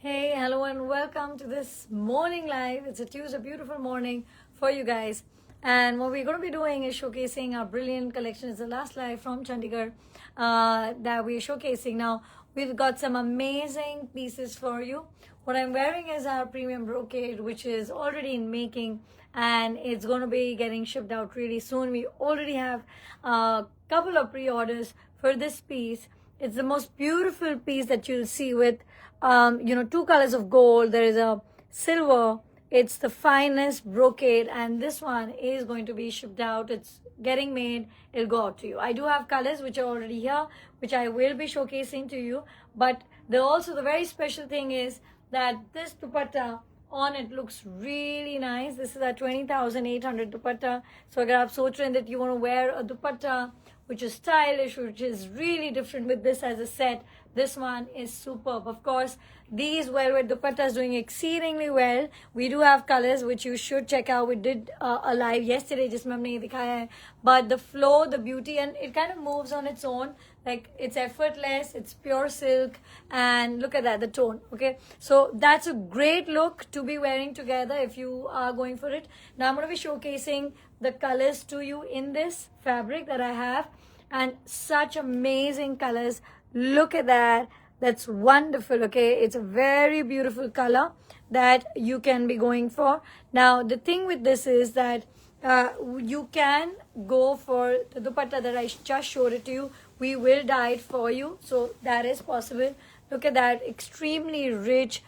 Hey, hello, and welcome to this morning live. It's a Tuesday, beautiful morning for you guys. And what we're going to be doing is showcasing our brilliant collection. It's the last live from Chandigarh that we're showcasing. Now, we've got some amazing pieces for you. What I'm wearing is our premium brocade, which is already in making and it's going to be getting shipped out really soon. We already have a couple of pre-orders for this piece. It's the most beautiful piece that you'll see with, two colors of gold. There is a silver. It's the finest brocade, and this one is going to be shipped out. It's getting made. It'll go out to you. I do have colors which are already here, which I will be showcasing to you. But the very special thing is that this dupatta on it looks really nice. This is a 20,800 dupatta. So agar aap soch rahe hain that you want to wear a dupatta which is stylish, which is really different with this as a set, this one is superb. Of course, these velvet dupattas doing exceedingly well. We do have colors which you should check out. We did a live yesterday, just humne nahi dikhaya hai. But the flow, the beauty, and it kind of moves on its own. Like, it's effortless, it's pure silk, and look at that, the tone, okay? So that's a great look to be wearing together if you are going for it. Now I'm going to be showcasing the colors to you in this fabric that I have, and such amazing colors. Look at that. That's wonderful, okay? It's a very beautiful color that you can be going for. Now, the thing with this is that you can go for the dupatta that I just showed it to you. We will dye it for you, so that is possible. Look at that, extremely rich.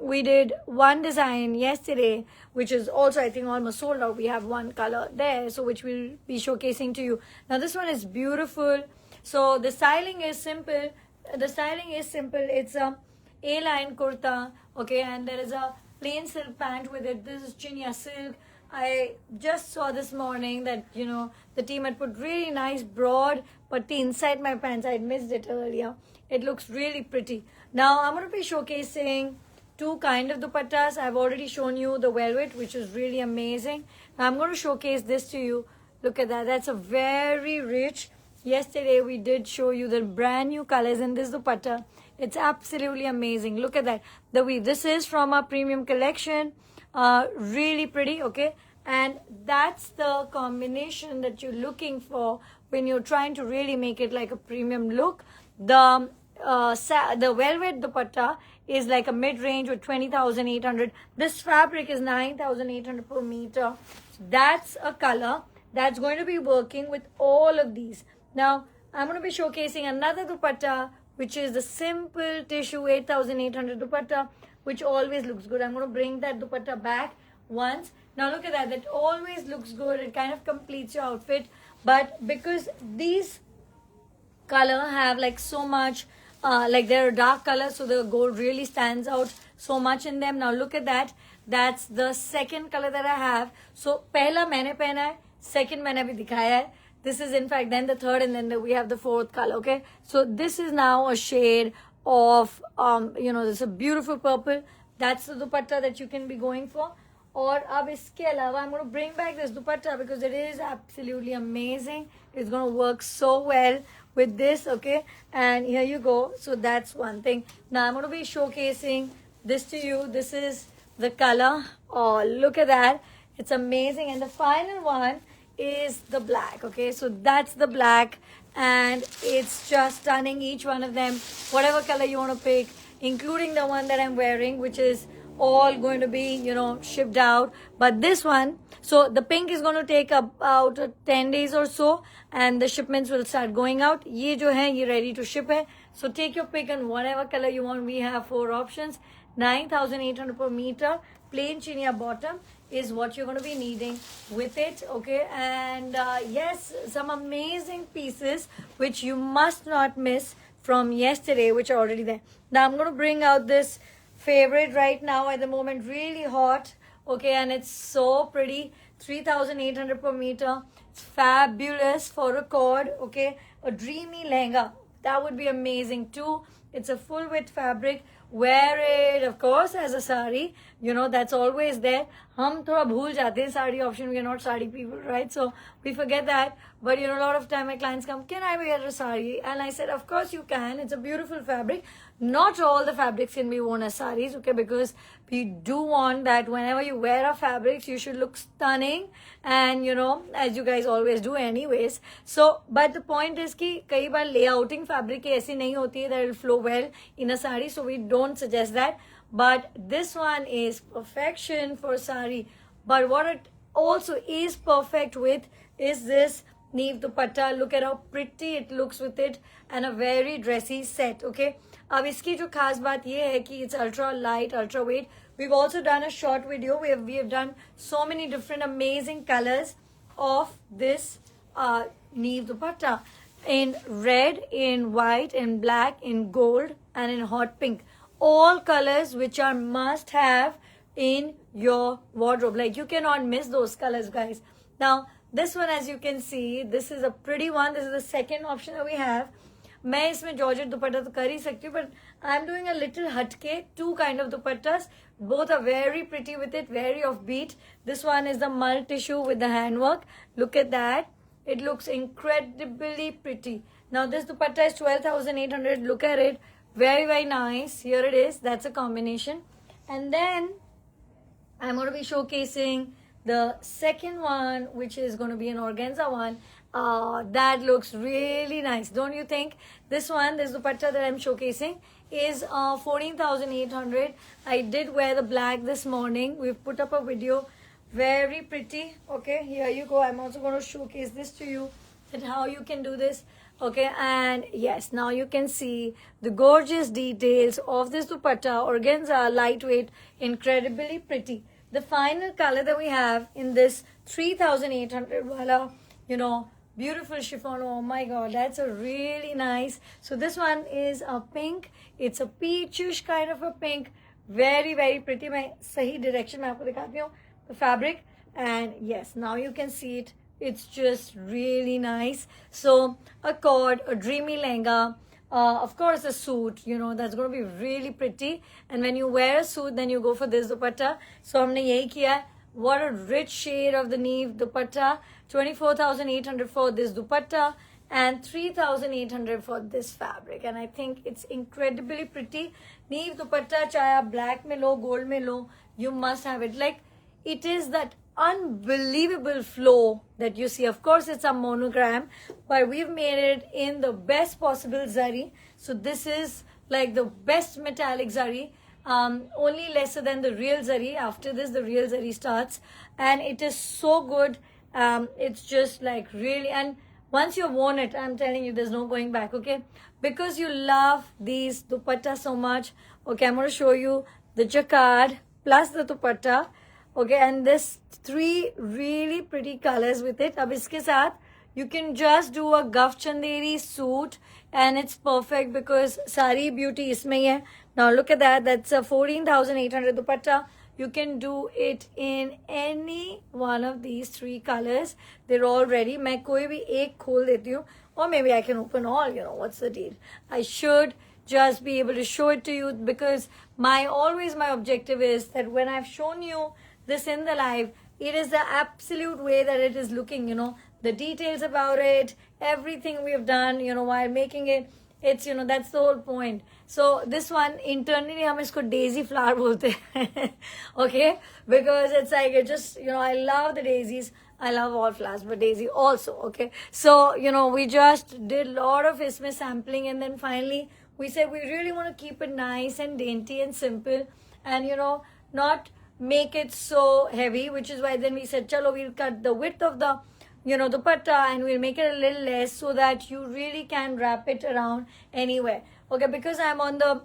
We did one design yesterday, which is also, I think, almost sold out. We have one color there, so which we'll be showcasing to you. Now, this one is beautiful. So the styling is simple. It's a A-line kurta, okay, and there is a plain silk pant with it. This is chinya silk. I just saw this morning that, the team had put really nice broad patti inside my pants. I had missed it earlier. It looks really pretty. Now, I'm going to be showcasing two kind of dupattas. I've already shown you the velvet, which is really amazing. Now, I'm going to showcase this to you. Look at that. That's a very rich. Yesterday, we did show you the brand new colors in this dupatta. It's absolutely amazing. Look at that. The weave. This is from our premium collection. Really pretty, okay? And that's the combination that you're looking for when you're trying to really make it like a premium look. The velvet dupatta is like a mid-range with 20,800. This fabric is 9,800 per meter. So that's a color that's going to be working with all of these. Now, I'm going to be showcasing another dupatta, which is the simple tissue 8,800 dupatta, which always looks good. I'm going to bring that dupatta back once. Now look at that. That always looks good. It kind of completes your outfit. But because these color have like so much, like they're a dark color, so the gold really stands out so much in them. Now look at that. That's the second color that I have. So pehla maine pehna hai, second maine abhi dikhaya hai. This is in fact then the third, and then we have the fourth color, okay? So this is now a shade of, this is a beautiful purple. That's the dupatta that you can be going for. Or ab iske alawa, I'm going to bring back this dupatta because it is absolutely amazing. It's going to work so well with this, okay? And here you go. So that's one thing. Now I'm going to be showcasing this to you. This is the color. Oh, look at that. It's amazing. And the final one is the black, okay? So that's the black, and it's just stunning, each one of them, whatever color you want to pick, including the one that I'm wearing, which is all going to be, shipped out. But this one, so the pink is going to take about 10 days or so, and the shipments will start going out. Ye jo hai, ye ready to ship hai. So take your pick on whatever color you want. We have 4 options. 9,800 per meter. Plain chinia bottom is what you're going to be needing with it, okay? And yes, some amazing pieces which you must not miss from yesterday, which are already there. Now I'm going to bring out this favorite right now at the moment, really hot, okay? And it's so pretty. 3,800 per meter. It's fabulous for a cord, okay? A dreamy lehenga. That would be amazing too. It's a full width fabric. Wear it, of course, as a sari. You know, that's always there. हम थोड़ा भूल जाते हैं sari option. We are not sari people, right? So we forget that. But you know, a lot of time my clients come, can I wear a sari? And I said, of course you can. It's a beautiful fabric. Not all the fabrics can be worn as saris, okay? Because we do want that whenever you wear a fabrics, you should look stunning. And you know, as you guys always do anyways. So, but the point is कि कई बार layouting fabric ऐसी नहीं होती है that will flow well in a sari. So we don't suggest that. But this one is perfection for sari. But what it also is perfect with is this Neev dupatta. Look at how pretty it looks with it, and a very dressy set. Okay, अब इसकी जो खास बात ये है कि it's ultra light, ultra weight. We've also done a short video. We have done so many different amazing colors of this Neev dupatta, in red, in white, in black, in gold, and in hot pink. All colors which are must have in your wardrobe. Like, you cannot miss those colors, guys. Now this one, as you can see, this is a pretty one. This is the second option that we have. मैं इसमें georgette दुपट्टा तो कर ही सकती हूँ, but I'm doing a little हटके, two kind of dupattas. Both are very pretty with it, very offbeat. This one is the mull tissue with the handwork. Look at that. It looks incredibly pretty. Now this dupatta is 12,800. Look at it. Very, very nice. Here it is. That's a combination. And then I'm going to be showcasing the second one, which is going to be an organza one. That looks really nice, don't you think? This one, this dupatta that I'm showcasing, is 14,800. I did wear the black this morning. We've put up a video. Very pretty. Okay, here you go. I'm also going to showcase this to you, that how you can do this. Okay, and yes, now you can see the gorgeous details of this dupatta. Organza, lightweight, incredibly pretty. The final color that we have in this 3,800 wala, you know, beautiful chiffon. Oh my god, that's a really nice. So this one is a pink. It's a peachish kind of a pink. Very, very pretty. मैं सही direction में आपको दिखाती हूँ the fabric. And yes, now you can see it. It's just really nice. So a cord, a dreamy lehenga, of course a suit, you know, that's going to be really pretty. And when you wear a suit, then you go for this dupatta. So हमने यही किया है. What a rich shade of the Neev dupatta. 24,800 for this dupatta and 3,800 for this fabric. And I think it's incredibly pretty. Neev dupatta, chahe aap black mein lo, gold mein lo, you must have it. Like, it is that unbelievable flow that you see. Of course, it's a monogram, but we've made it in the best possible zari. So this is like the best metallic zari. Only lesser than the real zari. After this, the real zari starts, and it is so good. It's just like really, and once you've worn it, I'm telling you, there's no going back. Okay, because you love these dupatta so much. Okay, I'm going to show you the jacquard plus the dupatta. Okay, and this three really pretty colors with it. Ab iske saath you can just do a Guf Chanderi suit, and it's perfect because sari beauty isme hi hai. Now look at that. That's a 14,800 dupatta. You can do it in any one of these three colors. They're all ready. मैं कोई भी एक खोल देती हूँ, or maybe I can open all. You know, what's the deal? I should just be able to show it to you, because my objective is that when I've shown you this in the live, it is the absolute way that it is looking, you know, the details about it, everything we have done, you know, while making it. It's, you know, that's the whole point. So this one, internally हम इसको daisy flower बोलते हैं. Okay, because it's like, it just, you know, I love the daisies. I love all flowers, but daisy also. Okay, so you know, we just did a lot of isme sampling, and then finally we said we really want to keep it nice and dainty and simple, and you know, not make it so heavy, which is why then we said, chalo, we'll cut the width of the, you know, dupatta, and we'll make it a little less so that you really can wrap it around anywhere. Okay, because I'm on the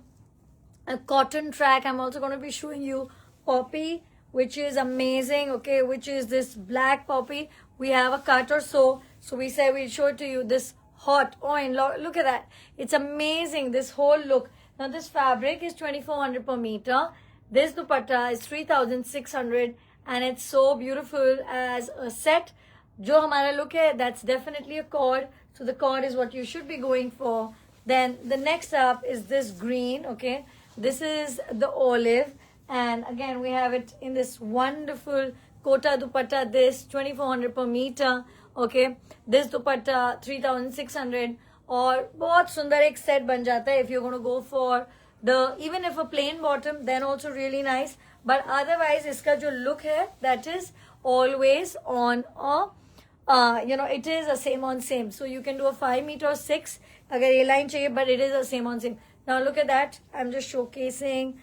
cotton track, I'm also going to be showing you poppy, which is amazing. Okay, which is this black poppy. We have a cut or so we say we'll show it to you. This hot, oh, and look at that, it's amazing, this whole look. Now this fabric is 2,400 per meter. This dupatta is 3,600, and it's so beautiful as a set. Jo hamara look hai, that's definitely a cord. So the cord is what you should be going for. Then the next up is this green, okay? This is the olive, and again we have it in this wonderful kota dupatta, this 2400 per meter, okay? This dupatta 3600, और बहुत सुंदर एक set बन जाता है if you're going to go for the, even if a plain bottom, then also really nice. But otherwise इसका जो look है, that is always on a it is a same on same, so you can do a 5 meter or 6 अगर ये line चाहिए, but it is a same on same. Now look at that, I'm just showcasing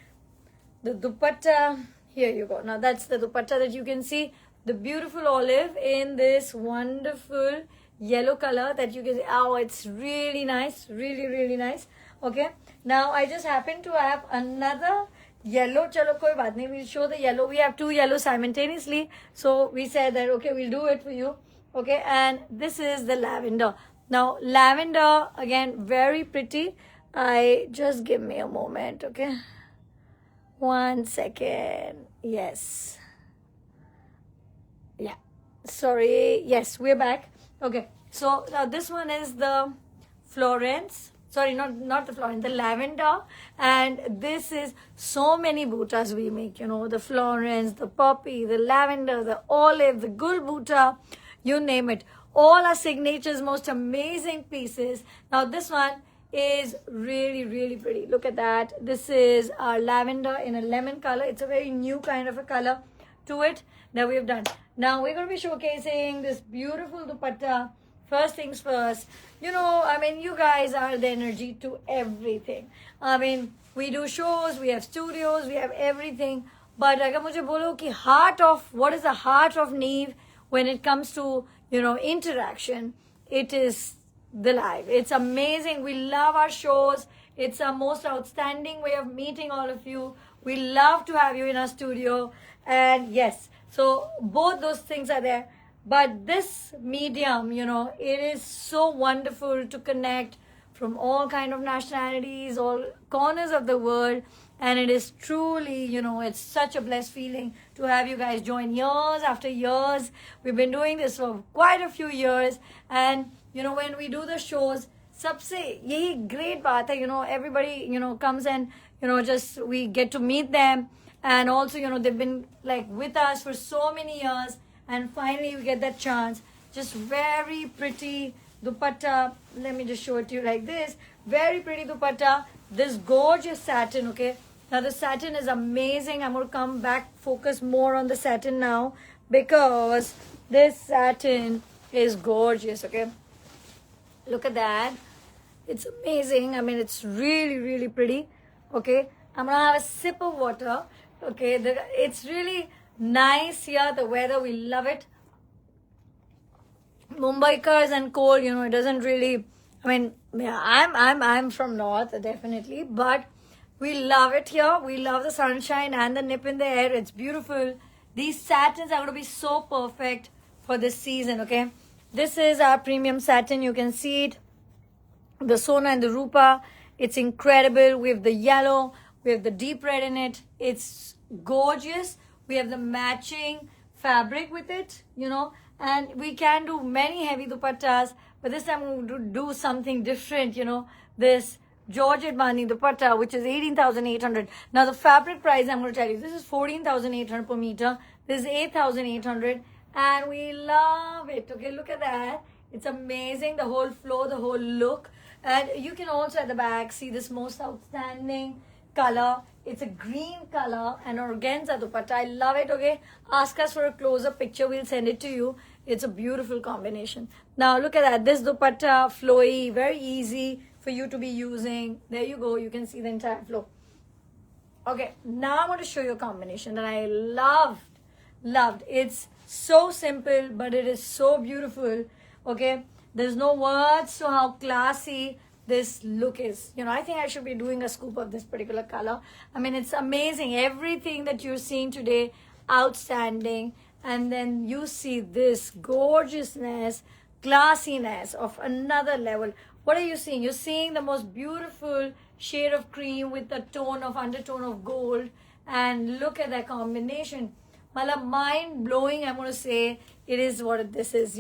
the dupatta. Here you go. Now that's the dupatta that you can see, the beautiful olive in this wonderful yellow color that you can see. Oh, it's really nice, really, really nice. Okay, now I just happen to have another yellow. Chalo koi baat nahi, we'll show the yellow. We have two yellows simultaneously, so we said that okay, we'll do it for you. Okay, and this is the lavender. Now lavender, again, very pretty. I just give me a moment, okay, 1 second. Yes, yeah, sorry, yes, we're back. Okay, so now this one is the Florence, sorry, not the Florence, the lavender. And this is so many buttas we make, the Florence, the poppy, the lavender, the olive, the gul butta, you name it. All our signatures, most amazing pieces. Now this one is really, really pretty. Look at that. This is our lavender in a lemon color. It's a very new kind of a color to it that we've done. Now we're going to be showcasing this beautiful dupatta. First things first, you guys are the energy to everything. We do shows, we have studios, we have everything. But agar mujhe bolo ki what is the heart of Neve when it comes to, interaction, it is the live. It's amazing. We love our shows. It's a most outstanding way of meeting all of you. We love to have you in our studio. And yes, so both those things are there. But this medium, it is so wonderful to connect from all kind of nationalities, all corners of the world. And it is truly, it's such a blessed feeling to have you guys join years after years. We've been doing this for quite a few years. And, when we do the shows, sabse yehi great baat hai, everybody, comes and, just we get to meet them. And also, they've been like with us for so many years. And finally, you get that chance. Just very pretty dupatta. Let me just show it to you like this. Very pretty dupatta. This gorgeous satin, okay? Now, the satin is amazing. I'm going to come back, focus more on the satin now, because this satin is gorgeous, okay? Look at that. It's amazing. It's really, really pretty, okay? I'm going to have a sip of water, okay? It's really nice here, the weather, we love it. Mumbaikars and cold, it doesn't really, I'm from north, definitely, but we love it here. We love the sunshine and the nip in the air. It's beautiful. These satins are going to be so perfect for this season, okay? This is our premium satin. You can see it, the Sona and the Rupa. It's incredible. We have the yellow, we have the deep red in it. It's gorgeous. We have the matching fabric with it, and we can do many heavy dupattas, but this time we're going to do something different, this Georgette Bani dupatta, which is 18,800. Now the fabric price, I'm going to tell you, this is 14,800 per meter. This is 8,800, and we love it. Okay, look at that. It's amazing, the whole flow, the whole look. And you can also at the back see this most outstanding color. It's a green color and organza dupatta. I love it, okay? Ask us for a closer picture. We'll send it to you. It's a beautiful combination. Now, look at that. This dupatta, flowy, very easy for you to be using. There you go. You can see the entire flow. Okay, now I'm going to show you a combination that I loved. It's so simple, but it is so beautiful, okay? There's no words to how classy this look is. I think I should be doing a scoop of this particular color. It's amazing. Everything that you're seeing today, outstanding. And then you see this gorgeousness, classiness of another level. What are you seeing? You're seeing the most beautiful shade of cream with the undertone of gold. And look at that combination. Mind blowing, I'm going to say, it is what this is,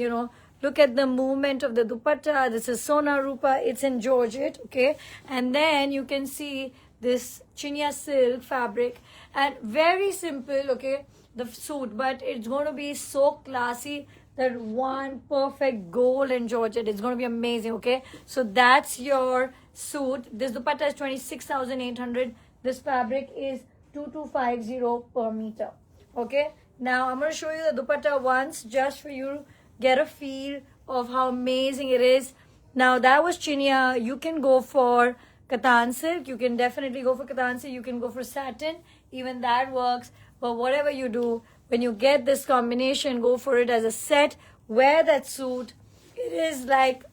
Look at the movement of the dupatta. This is Sona Rupa. It's in Georgette, okay? And then you can see this chinia silk fabric, and very simple, okay, the suit, but it's going to be so classy. That one perfect gold and Georgette. It's going to be amazing, okay? So that's your suit. This dupatta is 26,800. This fabric is 2250 per meter, okay? Now I'm going to show you the dupatta once just for you to get a feel of how amazing it is. Now that was chinia. You can go for Katan silk. You can definitely go for Katan silk. You can go for satin. Even that works. But whatever you do, when you get this combination, go for it as a set. Wear that suit. It is like,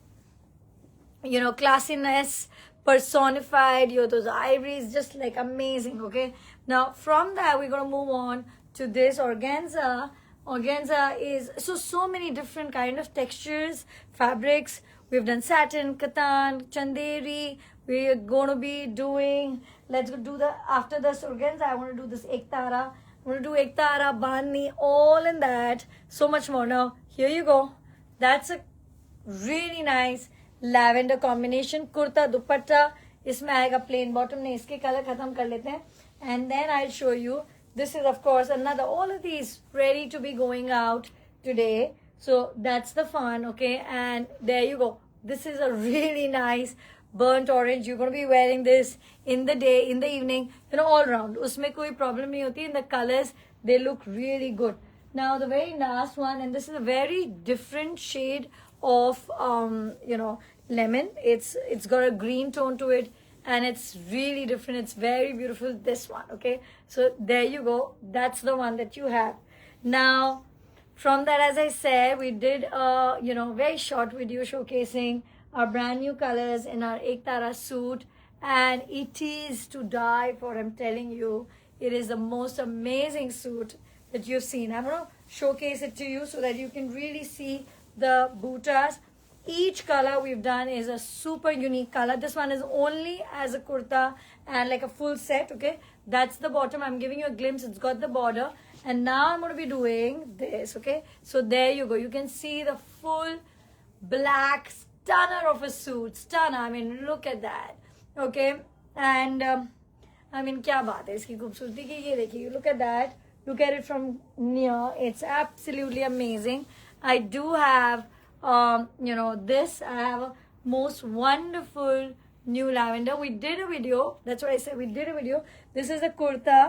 you know, classiness personified. Those ivories, just like amazing, okay? Now from that, we're going to move on to this organza. Organza is so many different kind of textures, fabrics. We've done satin, katan, chanderi. We're going to be doing, let's do the, after this organza, I want to do this ektara. I'm going to do ektara, bani, all in that. So much more. Now, here you go. That's a really nice lavender combination. Kurta, dupatta. इसमें आएगा plain bottom. ने इसके color खत्म कर लेते हैं. And then I'll show you. This is, of course, another, all of these ready to be going out today. So that's the fun, okay? And there you go. This is a really nice burnt orange. You're going to be wearing this in the day, in the evening, you know, all around. Usme koi problem nahi hoti. In the colors, they look really good. Now, the very last one, and this is a very different shade of, you know, lemon. It's got a green tone to it. And it's really different. It's very beautiful, this one, okay? So there you go. That's the one that you have. Now, from that, as I said, we did a, you know, very short video showcasing our brand new colors in our Ektara suit. And it is to die for, I'm telling you. It is the most amazing suit that you've seen. I'm going to showcase it to you so that you can really see the buttas. Each color we've done is a super unique color. This one is only as a kurta and like a full set, okay? That's the bottom. I'm giving you a glimpse. It's got the border. And now I'm going to be doing this, okay? So there you go. You can see the full black stunner of a suit. Stunner. I mean, look at that, okay? And, I mean, kya baat hai iski khoobsurati ki? Ye dekhiye. Look at that. Look at it from near. It's absolutely amazing. I do have... you know, this, I have a most wonderful new lavender. We did a video, that's what I said, we did a video. This is the kurta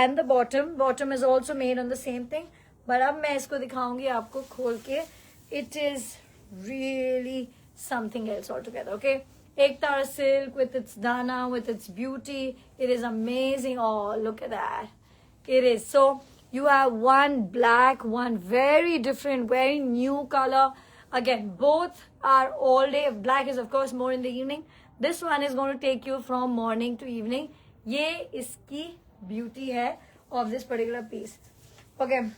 and the bottom is also made on the same thing, but अब मैं इसको दिखाऊंगी आपको खोल के. It is really something else altogether, okay? Ektara silk with its dana, with its beauty, it is amazing. Oh, look at that. It is. So you have one black, one very different, very new color. Again, both are all day. Black is, of course, more in the evening. This one is going to take you from morning to evening. Ye iski beauty hai of this particular piece. Okay.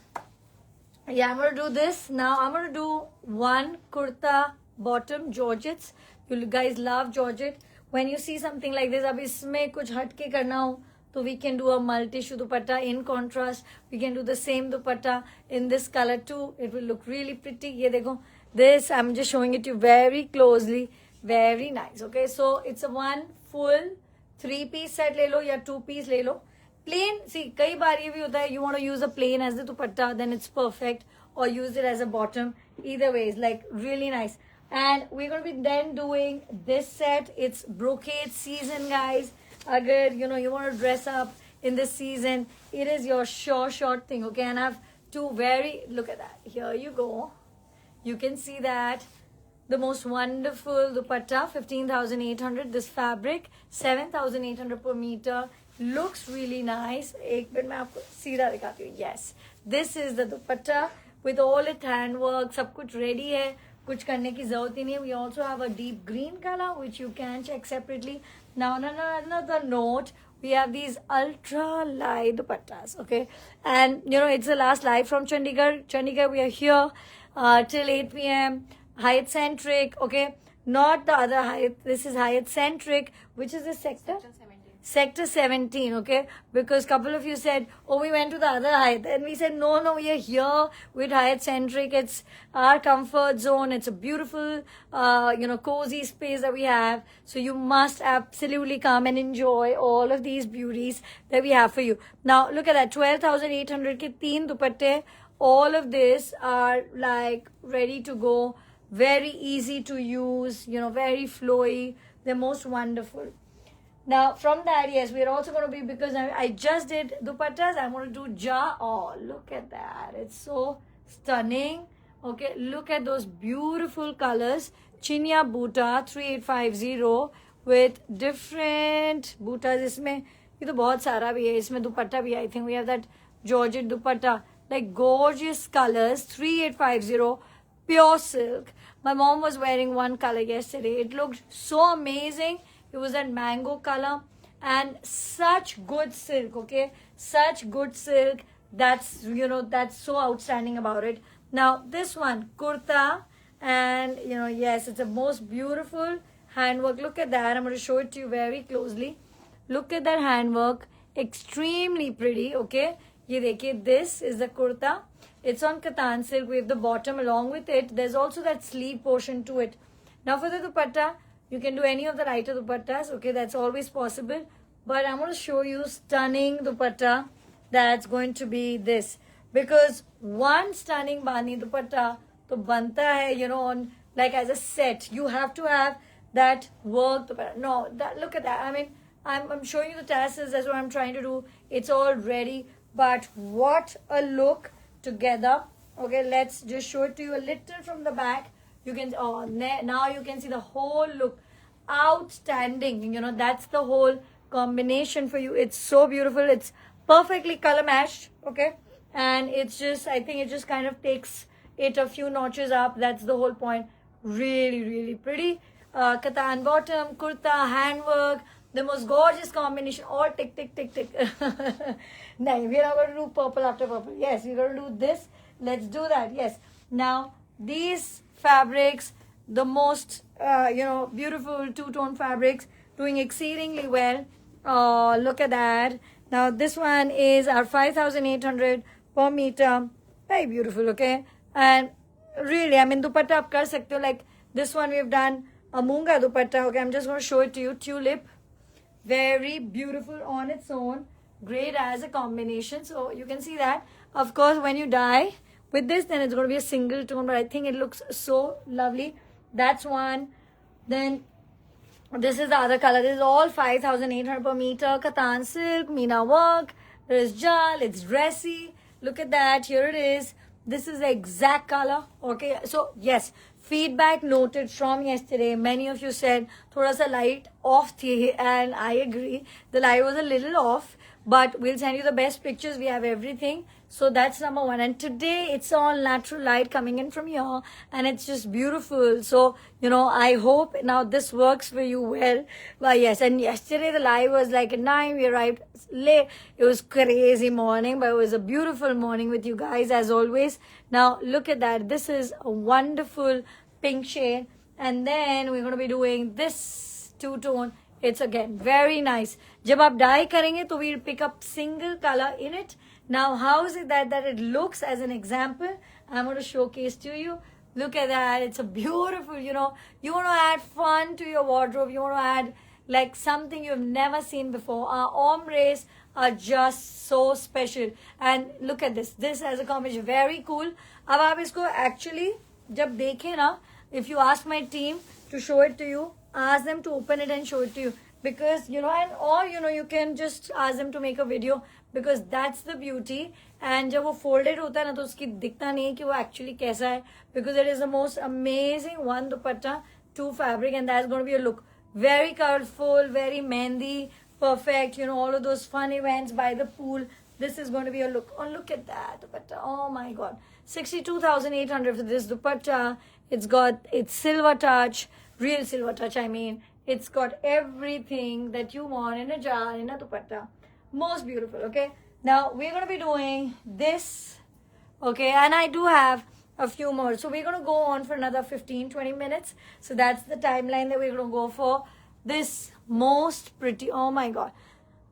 Yeah, I'm going to do this. Now, I'm going to do one kurta bottom Georgettes. You guys love Georgette. When you see something like this, ab isme kuch hatke karna ho, so we can do a multi-issue dupatta in contrast. We can do the same dupatta in this color too. It will look really pretty. Ye dekho. This, I'm just showing it to you very closely. Very nice, okay? So, it's a one full 3-piece set le lo ya 2-piece le lo. Plain, see, kai baar ye bhi hota hai, you want to use a plain as the dupatta, then it's perfect. Or use it as a bottom. Either way, it's like really nice. And we're going to be then doing this set. It's brocade season, guys. Agar, you know, you want to dress up in this season, it is your short thing, okay? And I have two very, look at that. Here you go. You can see that the most wonderful dupatta, 15,800. This fabric, 7,800 per meter. Looks really nice. एक minute मैं आपको सीधा दिखाती हूँ. Yes, this is the dupatta with all its handwork. सब कुछ ready है. कुछ करने की जरूरत ही नहीं. We also have a deep green color which you can check separately. Now, another note. We have these ultra light dupattas, okay? And you know, it's the last live from Chandigarh. Chandigarh, we are here till 8 p.m. Hyatt Centric, okay? Not the other Hyatt. This is Hyatt Centric, which is this sector? sector 17, okay? Because couple of you said, oh, we went to the other Hyatt. And we said, no, we are here with Hyatt Centric. It's our comfort zone. It's a beautiful, cozy space that we have. So you must absolutely come and enjoy all of these beauties that we have for you. Now, look at that. 12,800 ke 3 dupatte. All of this are like ready to go. Very easy to use, very flowy. They're most wonderful. Now, from that, yes, we're also going to be, because I just did dupattas, I'm going to do Oh, look at that. It's so stunning. Okay, look at those beautiful colors. Chinya Buta 3850 with different butas. Isme, ये तो बहुत सारा भी है. इसमें दुपट्टा भी, I think we have that Georgette dupatta. Like gorgeous colors. 3850 pure silk. My mom was wearing one color yesterday. It looked so amazing. It was that mango color and such good silk, okay? Such good silk. That's, that's so outstanding about it. Now, this one, kurta, and, yes, it's the most beautiful handwork. Look at that. I'm going to show it to you very closely. Look at that handwork. Extremely pretty, okay? Ye dekhiye, this is the kurta. It's on Katan silk with the bottom along with it. There's also that sleeve portion to it. Now for the dupatta, you can do any of the lighter dupattas. Okay, that's always possible. But I'm going to show you stunning dupatta. That's going to be this. Because one stunning bani dupatta to banta hai, on like as a set. You have to have that work. No, look at that. I mean, I'm showing you the tassels. That's what I'm trying to do. It's all ready. But what a look together. Okay, let's just show it to you a little from the back. You can, now you can see the whole look. Outstanding. That's the whole combination for you. It's so beautiful. It's perfectly color matched. Okay. And it's just, I think it just kind of takes it a few notches up. That's the whole point. Really, really pretty. Katan bottom, kurta, handwork. The most gorgeous combination. All tick, tick, tick, tick. No, we're not going to do purple after purple. Yes, we're going to do this. Let's do that. Yes. Now, these fabrics, the most, beautiful two-tone fabrics, doing exceedingly well. Look at that. Now, this one is our 5,800 per meter. Very beautiful, okay? And really, I mean, dupatta aap kar sakte ho. Like, this one we've done a Munga dupatta. Okay, I'm just going to show it to you. Tulip. Very beautiful on its own. Great as a combination. So, you can see that. Of course, when you dye with this, then it's going to be a single tone. But I think it looks so lovely. That's one. Then this is the other color. This is all 5,800 per meter. Katan silk, Meena work. There is jal. It's dressy. Look at that. Here it is. This is the exact color. Okay. So yes, feedback noted from yesterday. Many of you said thoda sa light off thi, and I agree. The light was a little off, but we'll send you the best pictures. We have everything. So that's number one. And today it's all natural light coming in from here, and it's just beautiful. So, I hope now this works for you well. But yes, and yesterday the live was like at 9. We arrived late. It was crazy morning, but it was a beautiful morning with you guys as always. Now look at that. This is a wonderful pink shade. And then we're going to be doing this two-tone. It's again very nice. Jab aap dye karenge, to we'll pick up single color in it. Now, how is it that it looks as an example? I'm going to showcase to you. Look at that. It's a beautiful, you want to add fun to your wardrobe. You want to add like something you've never seen before. Our ombres are just so special. And look at this. This as a combination. Very cool. Ab aap isko actually, jab dekhe na, if you ask my team to show it to you, ask them to open it and show it to you. Because, you can just ask them to make a video. Because that's the beauty. And जब वो folded होता है ना, तो उसकी दिखता नहीं है कि वो actually कैसा है. Because it is the most amazing one dupatta, two fabric, and that's going to be a look. Very colorful, very mehndi, perfect. All of those fun events by the pool. This is going to be a look. Oh, look at that dupatta. Oh my God. 62,800 for this dupatta. It's silver touch, real silver touch, I mean. It's got everything that you want in a jar, in a dupatta. Most beautiful, okay? Now, we're going to be doing this, okay? And I do have a few more. So, we're going to go on for another 15-20 minutes. So, that's the timeline that we're going to go for. This most pretty, oh my God.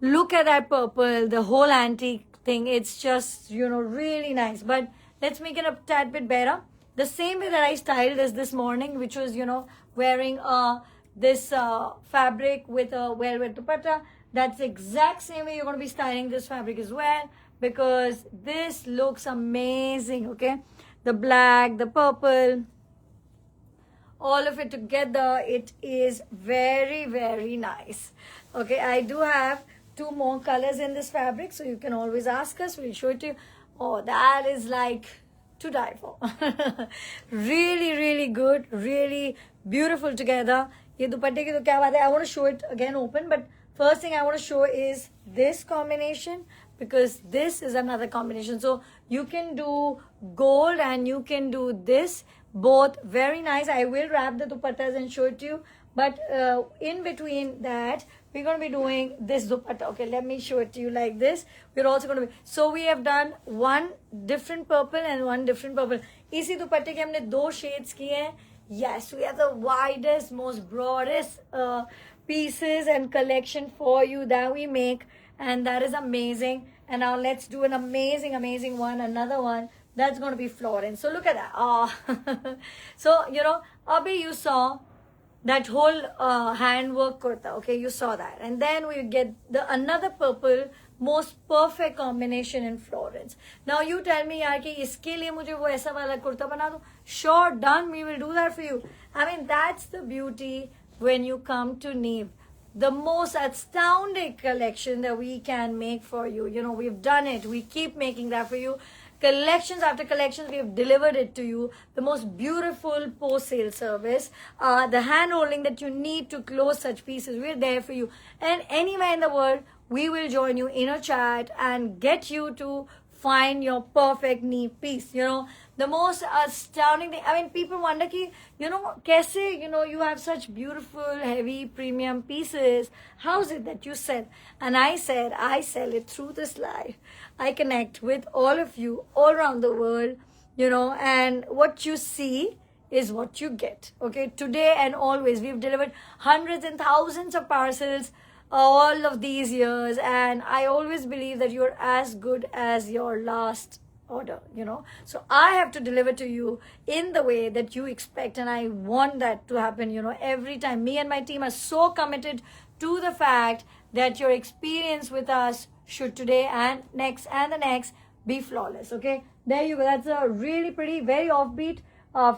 Look at that purple, the whole antique thing. It's just, really nice. But let's make it a tad bit better. The same way that I styled this morning, which was, wearing this fabric with a velvet dupatta. That's the exact same way you're going to be styling this fabric as well, because this looks amazing, okay? The black, the purple, all of it together, it is very, very nice. Okay, I do have 2 more colors in this fabric, so you can always ask us, we'll show it to you. Oh, that is like to die for. Really, really good, really beautiful together. Ye dupatte ki to kya baat hai? I want to show it again open, but first thing I want to show is this combination, because this is another combination. So you can do gold and you can do this, both very nice. I will wrap the dupattas and show it to you, but in between that we're going to be doing this dupatta. Okay, let me show it to you like this. We're also going to be, so we have done one different purple and one different purple. Isi dupatte ke humne 2 shades kiye hain. Yes, we have the widest, most broadest pieces and collection for you that we make, and that is amazing. And now let's do an amazing one, another one that's going to be Florence. So look at that. So Abhi, you saw that whole handwork kurta. Okay, you saw that, and then we get the another purple, most perfect combination in Florence. Now you tell me yaar ki iske liye mujhe wo aisa wala kurta bana do. Sure, done, we will do that for you. I mean, that's the beauty when you come to Neve. The most astounding collection that we can make for you. We've done it. We keep making that for you. Collections after collections, we have delivered it to you. The most beautiful post-sale service. The hand-holding that you need to close such pieces, we're there for you. And anywhere in the world, we will join you in a chat and get you to find your perfect knee piece. The most astounding thing. I mean, people wonder ki, kaise, you have such beautiful, heavy, premium pieces. How is it that you sell? And I said, I sell it through this live. I connect with all of you all around the world, and what you see is what you get. Okay, today and always, we've delivered hundreds and thousands of parcels all of these years, and I always believe that you're as good as your last order. So I have to deliver to you in the way that you expect, and I want that to happen every time. Me and my team are so committed to the fact that your experience with us should today and next and the next be flawless. Okay, there you go. That's a really pretty, very offbeat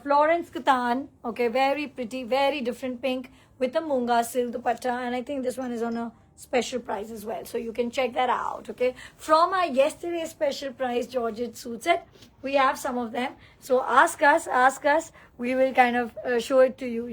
Florence Katan. Okay, very pretty, very different pink with a Munga silk dupatta, and I think this one is on a special price as well, so you can check that out. Okay, from our yesterday's special price Georgette suit set, we have some of them, so ask us, we will kind of show it to you.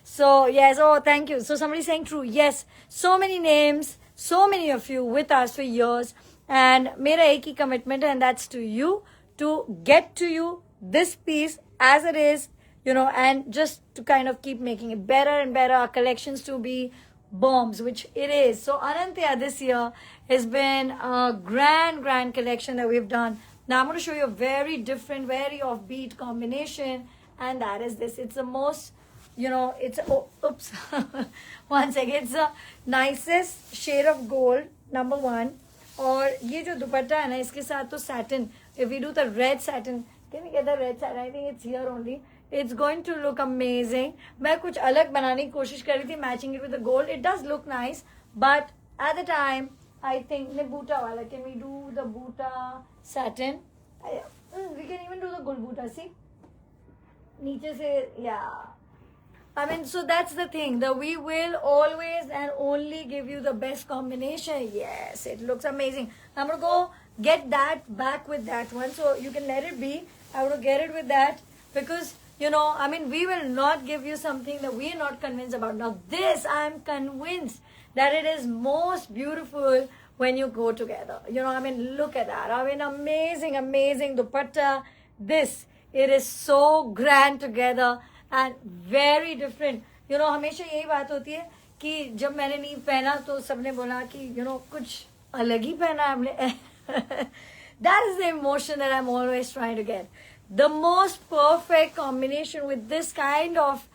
So yes, oh thank you. So somebody saying true, yes, so many names, so many of you with us for years, and mera ek hi commitment, and that's to you, to get to you this piece as it is, and just to kind of keep making it better and better, our collections to be bombs, which it is. So Anantya this year has been a grand collection that we've done. Now I'm going to show you a very different, very offbeat combination, and that is this. It's the most, it's oops one second, it's the nicest shade of gold, number 1. और ये जो दुपट्टा है ना, इसके साथ तो satin, if we do the red satin, can we get the red satin? I think it's here only. It's going to look amazing. मैं कुछ अलग बनाने की कोशिश कर रही थी, matching it with the gold. It does look nice, but at the time, I think the Buta wala. Can we do the Buta satin? We can even do the gold Buta. See, नीचे से, yeah. I mean, so that's the thing, that we will always and only give you the best combination. Yes, it looks amazing. I'm going to go get that back with that one, so you can let it be. I want to get it with that, because I mean, we will not give you something that we are not convinced about. Now this, I am convinced that it is most beautiful when you go together. I mean, look at that. I mean, amazing dupatta. This, it is so grand together and very different. हमेशा यही बात होती है कि जब मैंने नीव पहना तो सबने बोला कि कुछ अलग ही पहना हमने. That is the emotion that I'm always trying to get. The most perfect combination with this kind of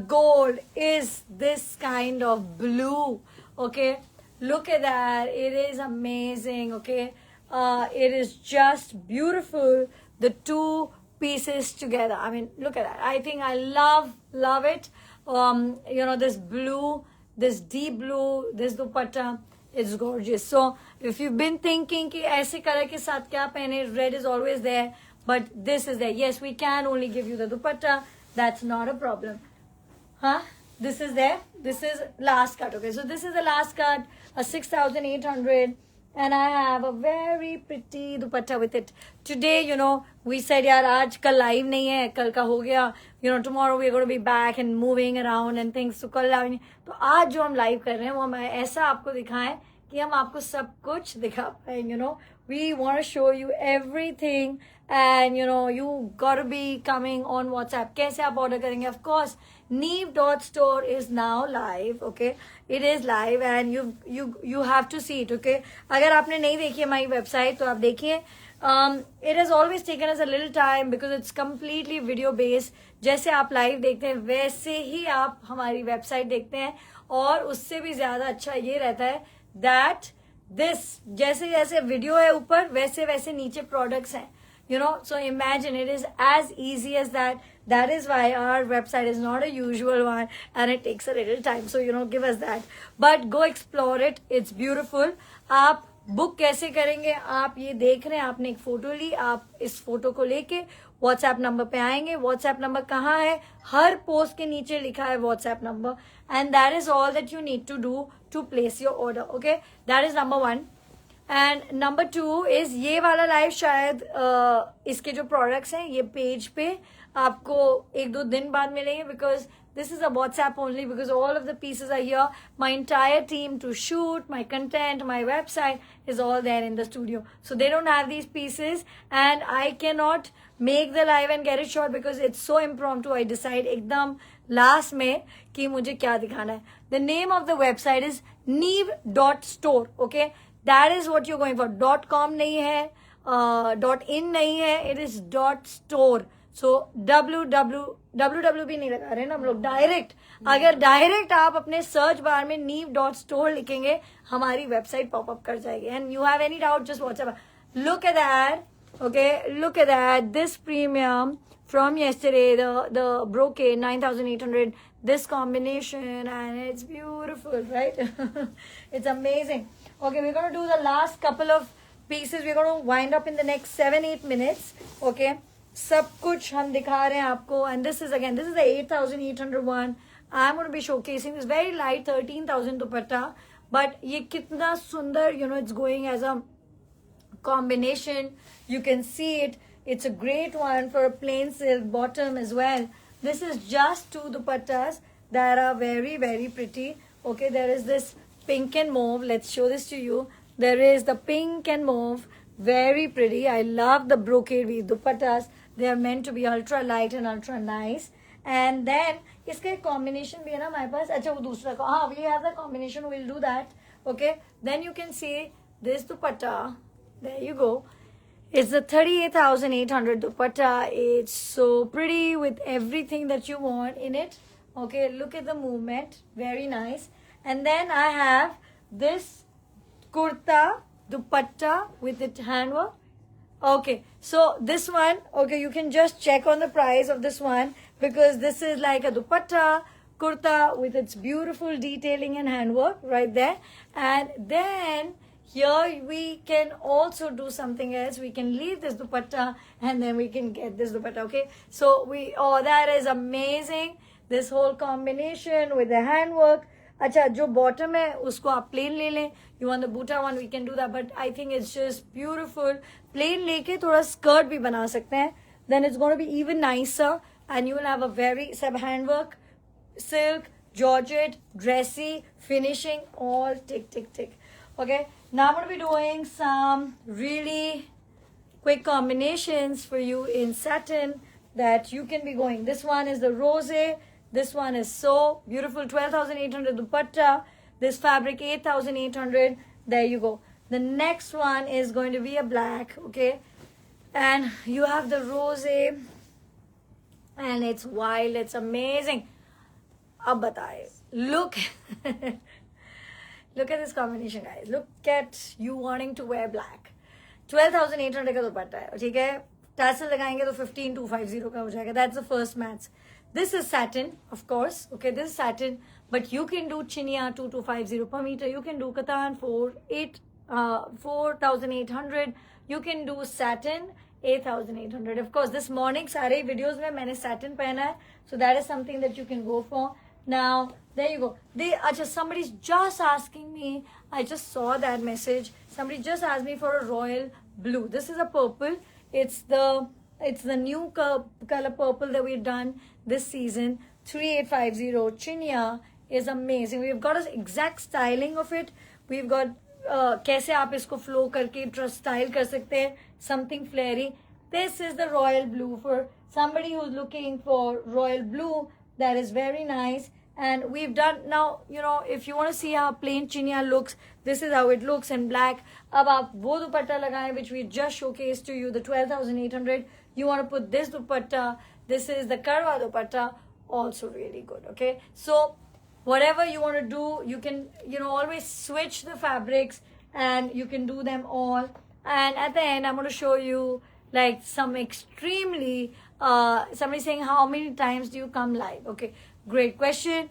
gold is this kind of blue. Okay, Look at that. It is amazing. Okay. It is just beautiful. The two pieces together. I mean, look at that. I think I love it. This blue, this deep blue, this dupatta. It's gorgeous. So if you've been thinking कि ऐसे color के साथ क्या पहने, red is always there, but this is there. Yes, we can only give you the dupatta. That's not a problem. Huh? This is there. This is last cut. Okay, so this is the last cut, a 6,800, and I have a very pretty dupatta with it. Today, we said यार आज कल live नहीं है, कल का हो गया. Tomorrow we are going to be back and moving around and things. So कल live नहीं. तो आज जो हम live कर रहे हैं वो हम ऐसा आपको दिखाएं कि हम आपको सब कुछ दिखा पाएं. We want to show you everything, and you gotta be coming on WhatsApp. कैसे आप order करेंगे? Of course, Neve.store is now live. Okay, it is live, and you have to see it. Okay, अगर आपने नहीं देखी है हमारी website तो आप देखिए. It has always taken us a little time because it's completely video based. जैसे आप live देखते हैं वैसे ही आप हमारी website देखते हैं, और उससे भी ज्यादा अच्छा ये रहता है that this जैसे जैसे वीडियो है ऊपर वैसे वैसे नीचे प्रोडक्ट्स हैं. So imagine it is as easy as that. That is why our website is not a usual one, and it takes a little time. So give us that, but go explore it. It's beautiful. आप book कैसे करेंगे? आप ये देख रहे हैं, आपने एक फोटो ली, आप इस फोटो को लेके व्हाट्सएप नंबर पे आएंगे. व्हाट्सएप नंबर कहाँ है? हर पोस्ट के नीचे लिखा है WhatsApp number, and that is all that you need to do to place your order. Okay, that is number 1. And number 2 is ये वाला लाइव शायद इसके जो प्रोडक्ट्स हैं ये पेज पे आपको 1-2 दिन बाद मिलेंगे, because this is a WhatsApp only, because all of the pieces are here. My entire team to shoot, my content, my website is all there in the studio. So they don't have these pieces, and I cannot make the live and get it short because it's so impromptu. I decide एकदम last में कि मुझे क्या दिखाना है. The name of the website is Neve.store. Okay, that is what you're going for. .com नहीं है, .in नहीं है. It is .store. So www भी नहीं लगा रहे ना हम लोग, डायरेक्ट. अगर डायरेक्ट आप अपने सर्च बार में Neve.store लिखेंगे हमारी वेबसाइट पॉपअप कर जाएगी. And you have any doubt just WhatsApp. Look at that. Okay, look at that. This premium from yesterday, the brocade 9,800. This combination, and it's beautiful, right? It's amazing. Okay, we're going to do the last couple of pieces. We're going to wind up in the next 7-8 minutes. Okay, सब कुछ हम दिखा रहे हैं आपको. And this is the 8,800 one. I'm going to be showcasing this very light 13,000 dupatta, but ये कितना सुंदर, it's going as a combination. You can see it. It's a great one for a plain silk bottom as well. This is just 2 dupattas that are very, very pretty. Okay, there is this pink and mauve. Let's show this to you. There is the pink and mauve. Very pretty. I love the brocade with dupattas. They are meant to be ultra light and ultra nice. And then इसका एक combination भी है ना हमारे पास. अच्छा वो दूसरा को, हाँ, we have the combination. We'll do that. Okay, then you can see this dupatta. There you go. It's the 38,800 dupatta. It's so pretty with everything that you want in it. Okay, look at the movement. Very nice. And then I have this kurta dupatta with it handwork. Okay, so this one, okay, you can just check on the price of this one, because this is like a dupatta kurta with its beautiful detailing and handwork right there. And then here we can also do something else. We can leave this dupatta and then we can get this dupatta. Okay, so that is amazing. This whole combination with the handwork. अच्छा, जो bottom है उसको आप plain ले लें. You want the buta one, we can do that, but I think it's just beautiful. Plain लेके थोड़ा skirt भी बना सकते हैं. Then it's going to be even nicer, and you will have a very सब handwork, silk, georgette, dressy, finishing, all tick tick tick. Okay, now I'm going to be doing some really quick combinations for you in satin that you can be going. This one is the rose. This one is so beautiful. 12,800 dupatta. This fabric 8,800. There you go. The next one is going to be a black. Okay, and you have the rose, and it's wild. It's amazing. अब बताए. Look. Look at this combination, guys. Look at you wanting to wear black. 12,800 का दुपट्टा है, ठीक है. Tassel लगाएंगे तो 15,250 का हो जाएगा. That's the first match. This is satin, of course. Okay, this is satin, but you can do chinia 2250 per meter. You can do katan 4,800. You can do satin 8,800. Of course, this morning सारे videos में मैंने satin पहना है, so that is something that you can go for. Now, there you go. Somebody's just asking me. I just saw that message. Somebody just asked me for a royal blue. This is a purple. It's the new color purple that we've done this season. 3850 chinia is amazing. We've got an exact styling of it. We've got कैसे आप इसको flow करके style कर सकते हैं, something flary. This is the royal blue for somebody who's looking for royal blue. That is very nice. And we've done now, you know, if you want to see how plain chinia looks, this is how it looks in black. Ab aap wo dupatta lagaye which we just showcased to you, the 12,800. You want to put this dupatta. This is the karwa dupatta, also really good. Okay, so whatever you want to do, you can, you know, always switch the fabrics and you can do them all. And at the end, I'm going to show you like some extremely somebody saying how many times do you come live. Okay, great question.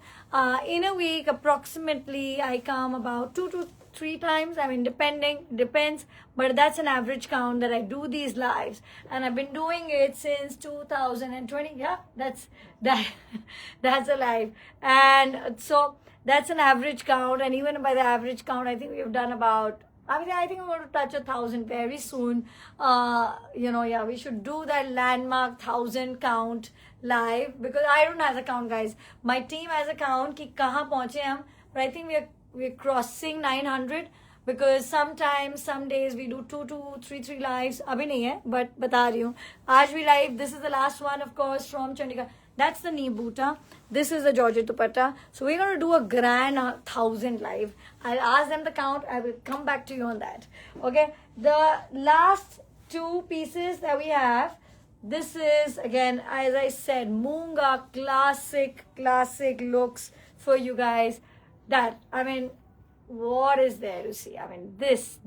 In a week approximately I come about 2 to 3 times. I mean, depends, but that's an average count that I do these lives, and I've been doing it since 2020. Yeah, that's a live. And so that's an average count, and even by the average count, I think we've done about, I think we're going to touch 1,000 very soon. You know, yeah, we should do that landmark 1,000 count live, because I don't have a count, guys. My team has a count कि कहाँ पहुँचे हम, but I think we're crossing 900, because sometimes some days we do 2 to 3 lives. अभी नहीं है, but बता रही हूँ. आज भी live. This is the last one, of course, from Chandigarh. That's the knee boota. This is the Georgette dupatta. So we're going to do a grand 1,000 live. I'll ask them the count. I will come back to you on that. Okay. The last 2 pieces that we have. This is, again, as I said, Moonga classic looks for you guys. That, I mean, what is there to see? I mean, this,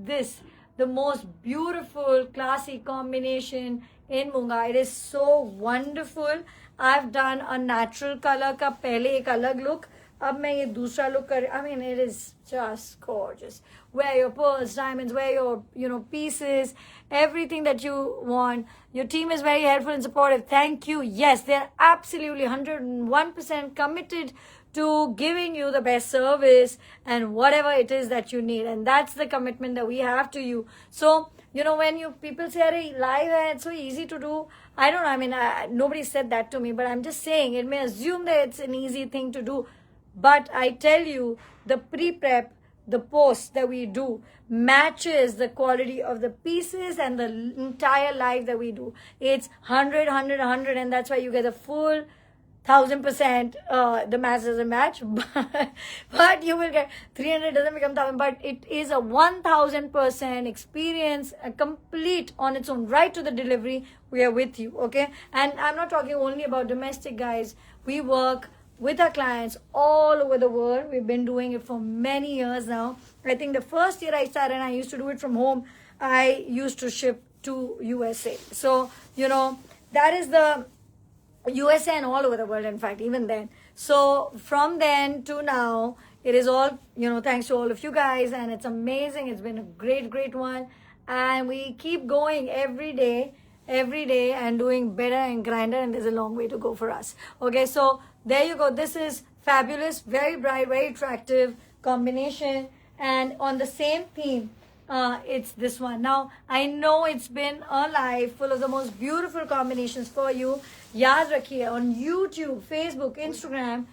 the most beautiful classic combination in Moonga. It is so wonderful. I've done a natural color का पहले एक अलग look, अब मैं ये दूसरा look कर, I mean, it is just gorgeous. Wear your pearls, diamonds, wear your, you know, pieces, everything that you want. Your team is very helpful and supportive. Thank you. Yes, they're absolutely 101% committed to giving you the best service and whatever it is that you need. And that's the commitment that we have to you. So, you know, when people say, "Arey, live hai, it's so easy to do." I don't know. I mean, nobody said that to me, but I'm just saying it may assume that it's an easy thing to do. But I tell you, the pre-prep, the post that we do matches the quality of the pieces and the entire live that we do. It's 100, and that's why you get a full 1,000%. The math doesn't match, but you will get 300 doesn't become 1,000, but it is a 1,000% experience, complete on its own, right to the delivery. We are with you, okay? And I'm not talking only about domestic, guys. We work with our clients all over the world. We've been doing it for many years now. I think the first year I started, and I used to do it from home, I used to ship to USA. So, you know, that is the USA and all over the world, in fact, even then. So from then to now, it is all, you know, thanks to all of you guys, and it's amazing. It's been a great one, and we keep going every day and doing better and grinder, and there's a long way to go for us. Okay, so there you go. This is fabulous, very bright, very attractive combination, and on the same theme, it's this one. Now, I know it's been a live full of the most beautiful combinations for you. Yaad rakhiye, on YouTube, Facebook, Instagram,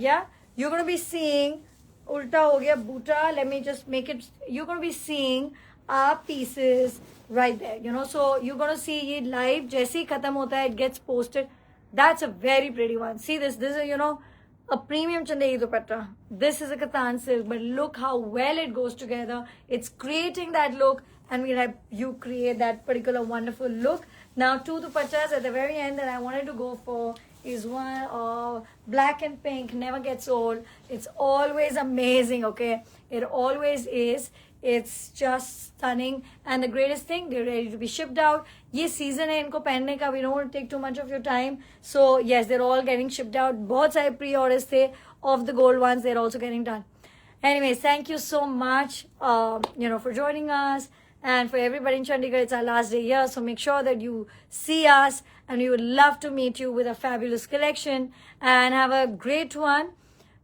yeah, you're going to be seeing, ulta ho gaya, boota, let me just make it, you're going to be seeing our pieces right there, you know. So you're going to see it live, jaise hi khatam hota hai, it gets posted. That's a very pretty one. See this is, you know, a premium chandeli dupatta. This is a katan silk, but look how well it goes together. It's creating that look, and we'll have you create that particular wonderful look. Now, 2 dupattas at the very end that I wanted to go for is one of black and pink, never gets old. It's always amazing, okay? It always is. It's just stunning. And the greatest thing, they're ready to be shipped out. ये season है इनको पहनने का. We don't want to take too much of your time. So yes, they're all getting shipped out. बहुत सारे pre-orders थे of the gold ones. They're also getting done. Anyways, thank you so much, for joining us. And for everybody in Chandigarh, it's our last day here. So make sure that you see us, and we would love to meet you with a fabulous collection and have a great one.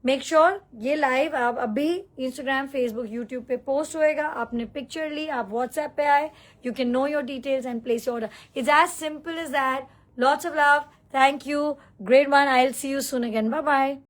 Make sure ये live आप अभी Instagram, Facebook, YouTube पे post होएगा. आपने picture ली, आप WhatsApp पे आए. You can know your details and place your order. It's as simple as that. Lots of love. Thank you. Great one. I'll see you soon again. Bye-bye.